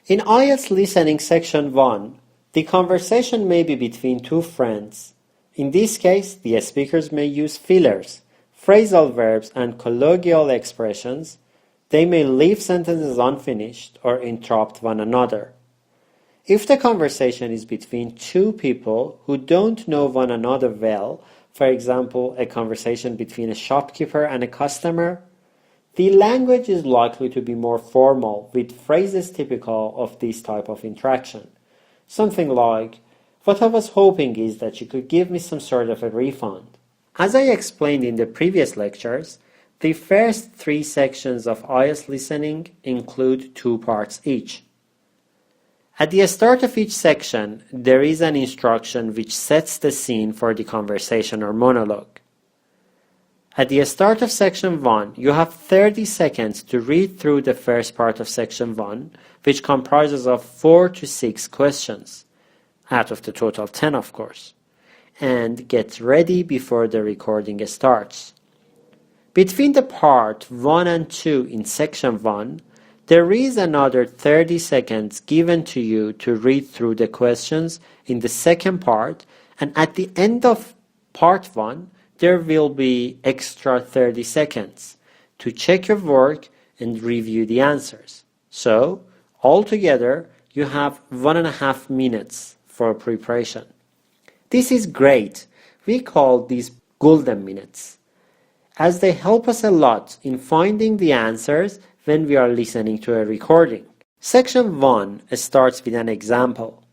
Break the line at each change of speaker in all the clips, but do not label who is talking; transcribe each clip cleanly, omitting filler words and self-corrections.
In IELTS listening section 1, the conversation may be between two friends. In this case, the speakers may use fillers, phrasal verbs, and colloquial expressions. They may leave sentences unfinished or interrupt one another. If the conversation is between two people who don't know one another well, for example, a conversation between a shopkeeper and a customer, the language is likely to be more formal with phrases typical of this type of interaction. Something like, "What I was hoping is that you could give me some sort of a refund." As I explained in the previous lectures, the first 3 sections of IELTS listening include 2 parts each. At the start of each section, there is an instruction which sets the scene for the conversation or monologue. At the start of section 1, you have 30 seconds to read through the first part of section 1, which comprises of 4 to 6 questions, out of the total 10 of course, and get ready before the recording starts. Between the part 1 and 2 in section 1, there is another 30 seconds given to you to read through the questions in the second part, and at the end of part 1, there will be extra 30 seconds to check your work and review the answers. So, altogether, you have 1.5 minutes for preparation. This is great. We call these golden minutes, as they help us a lot in finding the answers when we are listening to a recording. Section 1 starts with an example.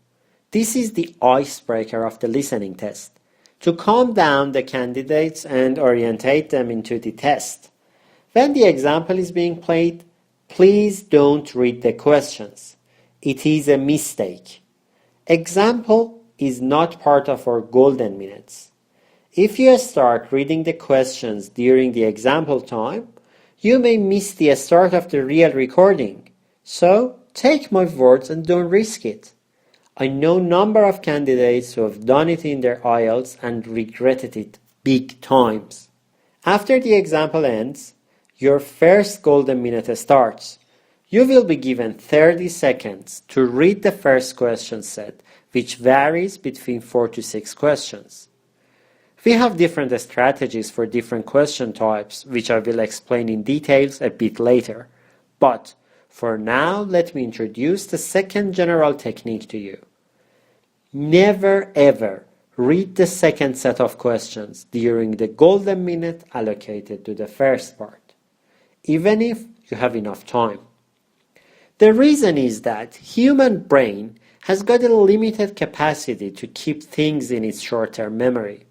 This is the icebreaker of the listening test, to calm down the candidates and orientate them into the test. When the example is being played, please don't read the questions. It is a mistake. Example is not part of our golden minutes. If you start reading the questions during the example time, you may miss the start of the real recording. So, take my words and don't risk it. I know a number of candidates who have done it in their IELTS and regretted it big times. After the example ends, your first golden minute starts. You will be given 30 seconds to read the first question set, which varies between 4 to 6 questions. We have different strategies for different question types, which I will explain in details a bit later. But for now, let me introduce the second general technique to you. Never ever read the second set of questions during the golden minute allocated to the first part, even if you have enough time. The reason is that human brain has got a limited capacity to keep things in its short-term memory.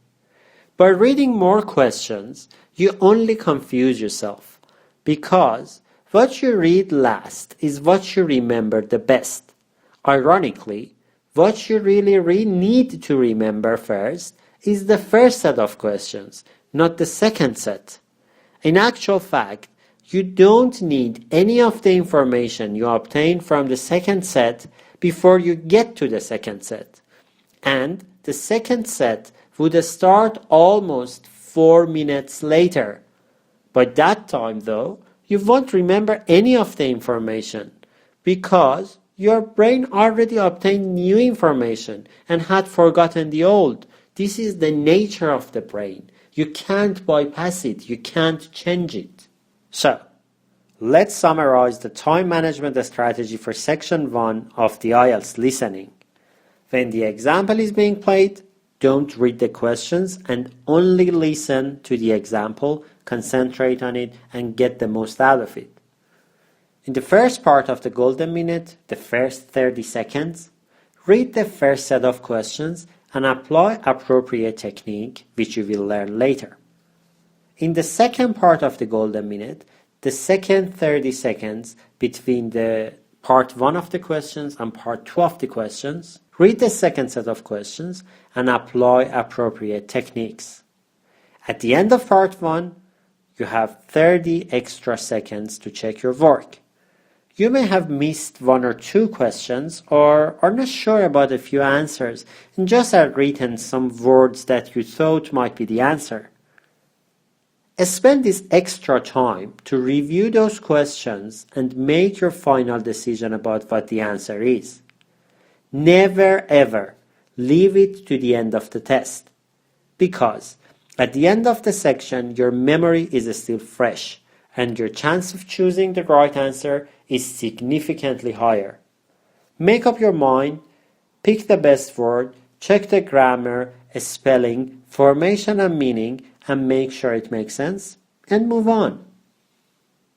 By reading more questions, you only confuse yourself, because what you read last is what you remember the best. Ironically, what you really need to remember first is the first set of questions, not the second set. In actual fact, you don't need any of the information you obtain from the second set before you get to the second set. And the second set would start almost 4 minutes later. By that time, though, you won't remember any of the information, because your brain already obtained new information and had forgotten the old. This is the nature of the brain. You can't bypass it. You can't change it. So, let's summarize the time management strategy for section 1 of the IELTS listening. When the example is being played, don't read the questions and only listen to the example, concentrate on it, and get the most out of it. In the first part of the golden minute, the first 30 seconds, read the first set of questions and apply appropriate technique, which you will learn later. In the second part of the golden minute, the second 30 seconds between the part 1 of the questions and part 2 of the questions, read the second set of questions and apply appropriate techniques. At the end of part 1, you have 30 extra seconds to check your work. You may have missed 1 or 2 questions or are not sure about a few answers and just have written some words that you thought might be the answer. Spend this extra time to review those questions and make your final decision about what the answer is. Never ever leave it to the end of the test, because at the end of the section your memory is still fresh and your chance of choosing the right answer is significantly higher. Make up your mind, pick the best word, check the grammar, spelling, formation and meaning, and make sure it makes sense, and move on.